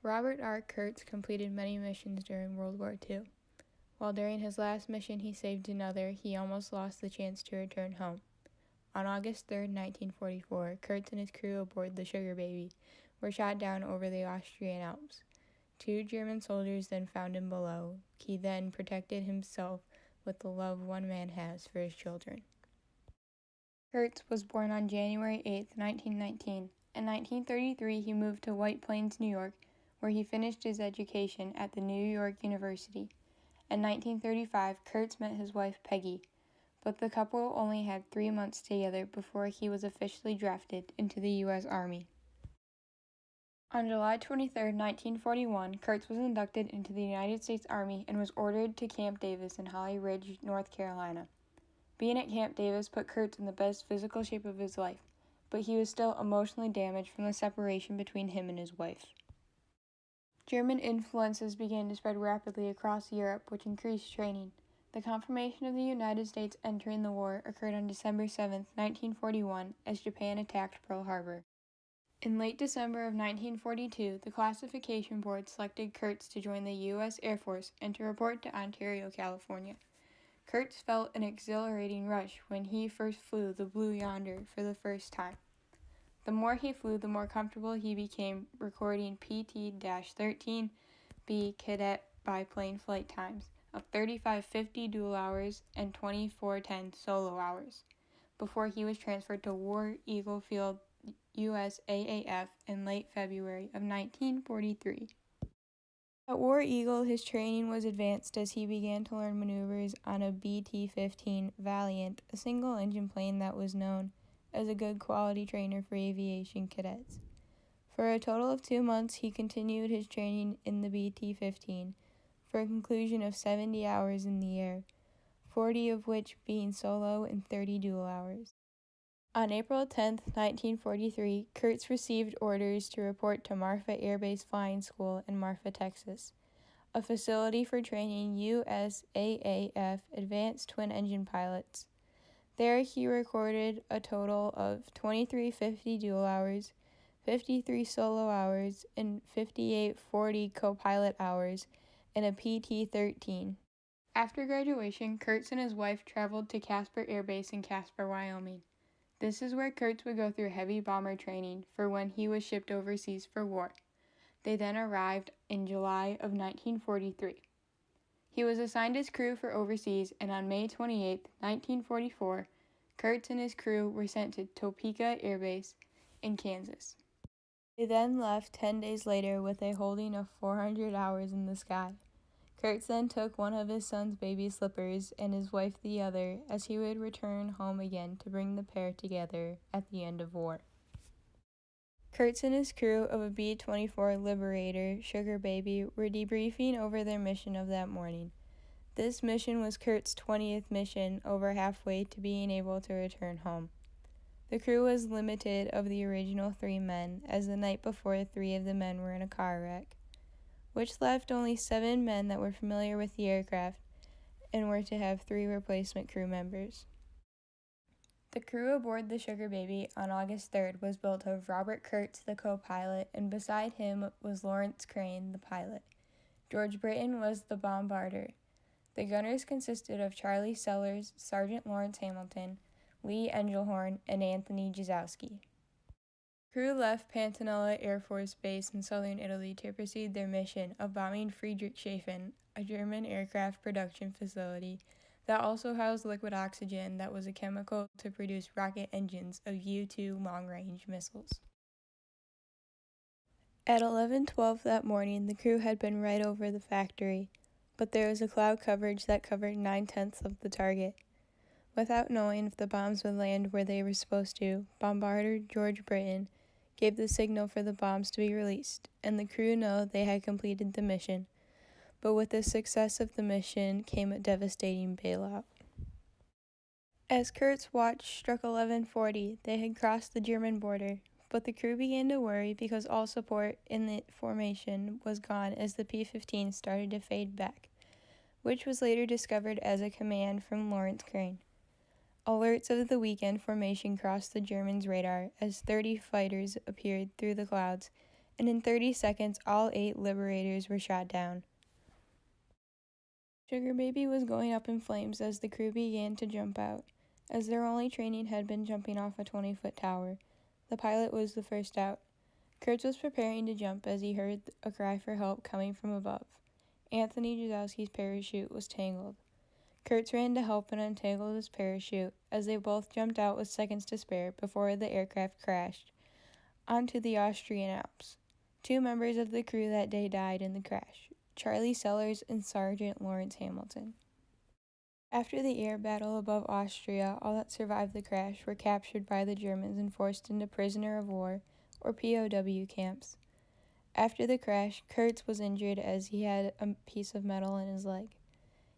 Robert R. Kurtz completed many missions during World War II. While during his last mission he saved another, he almost lost the chance to return home. On August 3, 1944, Kurtz and his crew aboard the Sugar Baby were shot down over the Austrian Alps. 2 German soldiers then found him below. He then protected himself with the love one man has for his children. Kurtz was born on January 8, 1919. In 1933, he moved to White Plains, New York, where he finished his education at the New York University. In 1935, Kurtz met his wife Peggy, but the couple only had 3 months together before he was officially drafted into the U.S. Army. On July 23, 1941, Kurtz was inducted into the United States Army and was ordered to Camp Davis in Holly Ridge, North Carolina. Being at Camp Davis put Kurtz in the best physical shape of his life, but he was still emotionally damaged from the separation between him and his wife. German influences began to spread rapidly across Europe, which increased training. The confirmation of the United States entering the war occurred on December 7, 1941, as Japan attacked Pearl Harbor. In late December of 1942, the Classification Board selected Kurtz to join the U.S. Air Force and to report to Ontario, California. Kurtz felt an exhilarating rush when he first flew the Blue Yonder for the first time. The more he flew, the more comfortable he became, recording PT-13B cadet biplane flight times of 3550 dual hours and 2410 solo hours, before he was transferred to War Eagle Field USAAF in late February of 1943. At War Eagle, his training was advanced as he began to learn maneuvers on a BT-15 Valiant, a single-engine plane that was known as a good quality trainer for aviation cadets. For a total of 2 months, he continued his training in the BT-15, for a conclusion of 70 hours in the air, 40 of which being solo and 30 dual hours. On April 10, 1943, Kurtz received orders to report to Marfa Air Base Flying School in Marfa, Texas, a facility for training USAAF advanced twin-engine pilots. There he recorded a total of 2350 dual hours, 53 solo hours, and 5840 co-pilot hours in a PT-13. After graduation, Kurtz and his wife traveled to Casper Air Base in Casper, Wyoming. This is where Kurtz would go through heavy bomber training for when he was shipped overseas for war. They then arrived in July of 1943. He was assigned as crew for overseas, and on May 28, 1944, Kurtz and his crew were sent to Topeka Air Base in Kansas. They then left 10 days later with a holding of 400 hours in the sky. Kurtz then took one of his son's baby slippers and his wife the other, as he would return home again to bring the pair together at the end of war. Kurtz and his crew of a B-24 Liberator, Sugar Baby, were debriefing over their mission of that morning. This mission was Kurtz's 20th mission, over halfway to being able to return home. The crew was limited of the original 3 men, as the night before 3 of the men were in a car wreck, which left only 7 men that were familiar with the aircraft and were to have 3 replacement crew members. The crew aboard the Sugar Baby on August 3rd was built of Robert Kurtz, the co-pilot, and beside him was Lawrence Crane, the pilot. George Britton was the bombarder. The gunners consisted of Charlie Sellers, Sergeant Lawrence Hamilton, Lee Engelhorn, and Anthony Jazowski. Crew left Pantanella Air Force Base in southern Italy to proceed their mission of bombing Friedrichshafen, a German aircraft production facility that also housed liquid oxygen that was a chemical to produce rocket engines of U-2 long-range missiles. At 11:12 that morning, the crew had been right over the factory, but there was a cloud coverage that covered 9/10 of the target. Without knowing if the bombs would land where they were supposed to, Bombarder George Britton gave the signal for the bombs to be released, and the crew know they had completed the mission. But with the success of the mission came a devastating bailout. As Kurtz watch struck 11:40, they had crossed the German border, but the crew began to worry because all support in the formation was gone as the P-15 started to fade back, which was later discovered as a command from Lawrence Crane. Alerts of the weekend formation crossed the Germans' radar as 30 fighters appeared through the clouds and in 30 seconds all 8 liberators were shot down. Sugar Baby was going up in flames as the crew began to jump out. As their only training had been jumping off a 20-foot tower, the pilot was the first out. Kurtz was preparing to jump as he heard a cry for help coming from above. Anthony Jazowski's parachute was tangled. Kurtz ran to help and untangle his parachute as they both jumped out with seconds to spare before the aircraft crashed onto the Austrian Alps. 2 members of the crew that day died in the crash, Charlie Sellers and Sergeant Lawrence Hamilton. After the air battle above Austria, all that survived the crash were captured by the Germans and forced into prisoner of war, or POW, camps. After the crash, Kurtz was injured as he had a piece of metal in his leg.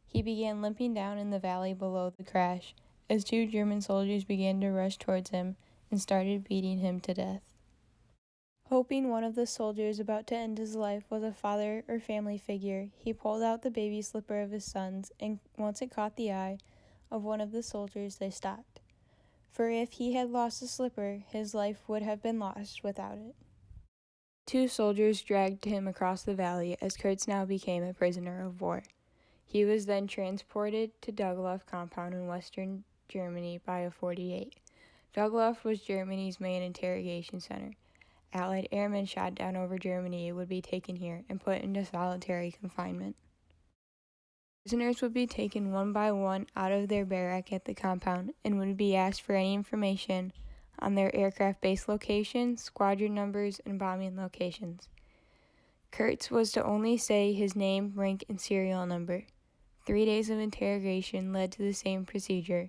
He began limping down in the valley below the crash as 2 German soldiers began to rush towards him and started beating him to death. Hoping one of the soldiers about to end his life was a father or family figure, he pulled out the baby slipper of his son's, and once it caught the eye of one of the soldiers, they stopped. For if he had lost the slipper, his life would have been lost without it. 2 soldiers dragged him across the valley as Kurtz now became a prisoner of war. He was then transported to Dugloff compound in western Germany by a 48. Dugloff was Germany's main interrogation center. Allied airmen shot down over Germany would be taken here and put into solitary confinement. Prisoners would be taken one by one out of their barrack at the compound and would be asked for any information on their aircraft base location, squadron numbers, and bombing locations. Kurtz was to only say his name, rank, and serial number. 3 days of interrogation led to the same procedure.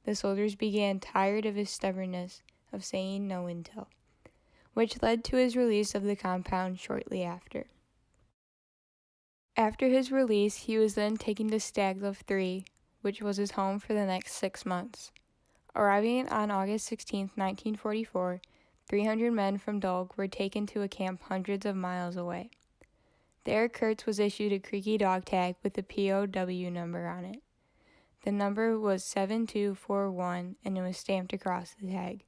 The soldiers began tired of his stubbornness of saying no intel, which led to his release of the compound shortly after. After his release, he was then taken to Stagluft 3, which was his home for the next 6 months. Arriving on August 16, 1944, 300 men from Dulg were taken to a camp hundreds of miles away. There, Kurtz was issued a creaky dog tag with the POW number on it. The number was 7241 and it was stamped across the tag.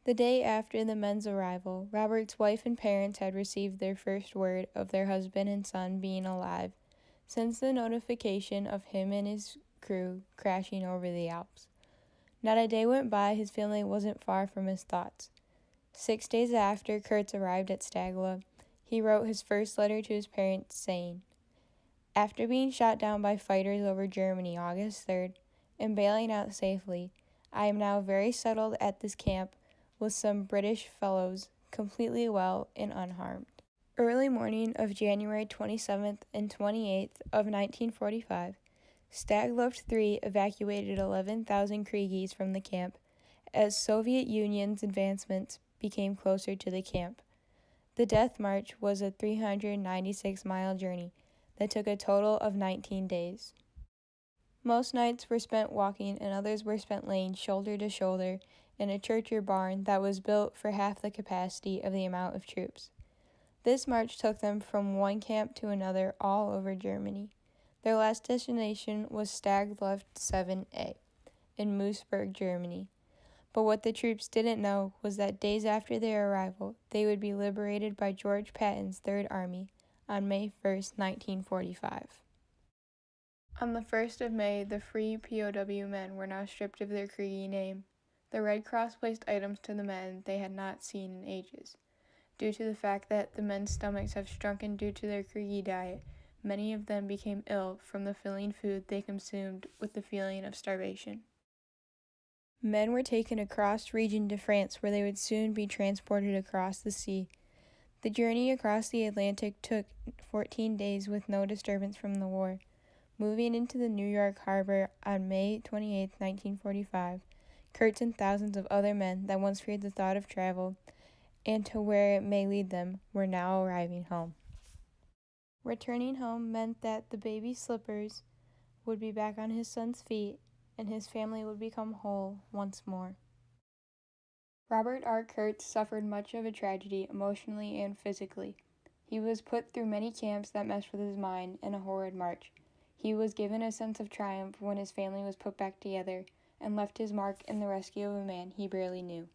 The day after the men's arrival, Robert's wife and parents had received their first word of their husband and son being alive since the notification of him and his crew crashing over the Alps. Not a day went by his family wasn't far from his thoughts. 6 days after Kurtz arrived at Stagla, he wrote his first letter to his parents saying, "After being shot down by fighters over Germany August 3rd and bailing out safely, I am now very settled at this camp with some British fellows, completely well and unharmed." Early morning of January 27th and 28th of 1945, Stagluft 3 evacuated 11,000 Krieges from the camp as Soviet Union's advancements became closer to the camp. The Death March was a 396-mile journey that took a total of 19 days. Most nights were spent walking and others were spent laying shoulder to shoulder in a church or barn that was built for half the capacity of the amount of troops. This march took them from one camp to another all over Germany. Their last destination was Stagluft 7A in Moosburg, Germany. But what the troops didn't know was that days after their arrival, they would be liberated by George Patton's Third Army on May 1st, 1945. On the 1st of May, the free POW men were now stripped of their Kriegi name. The Red Cross placed items to the men they had not seen in ages. Due to the fact that the men's stomachs have shrunken due to their Kriegi diet, many of them became ill from the filling food they consumed with the feeling of starvation. Men were taken across region to France where they would soon be transported across the sea. The journey across the Atlantic took 14 days with no disturbance from the war. Moving into the New York harbor on May 28, 1945, Kurtz and thousands of other men that once feared the thought of travel and to where it may lead them were now arriving home. Returning home meant that the baby slippers would be back on his son's feet and his family would become whole once more. Robert R. Kurtz suffered much of a tragedy emotionally and physically. He was put through many camps that messed with his mind in a horrid march. He was given a sense of triumph when his family was put back together and left his mark in the rescue of a man he barely knew.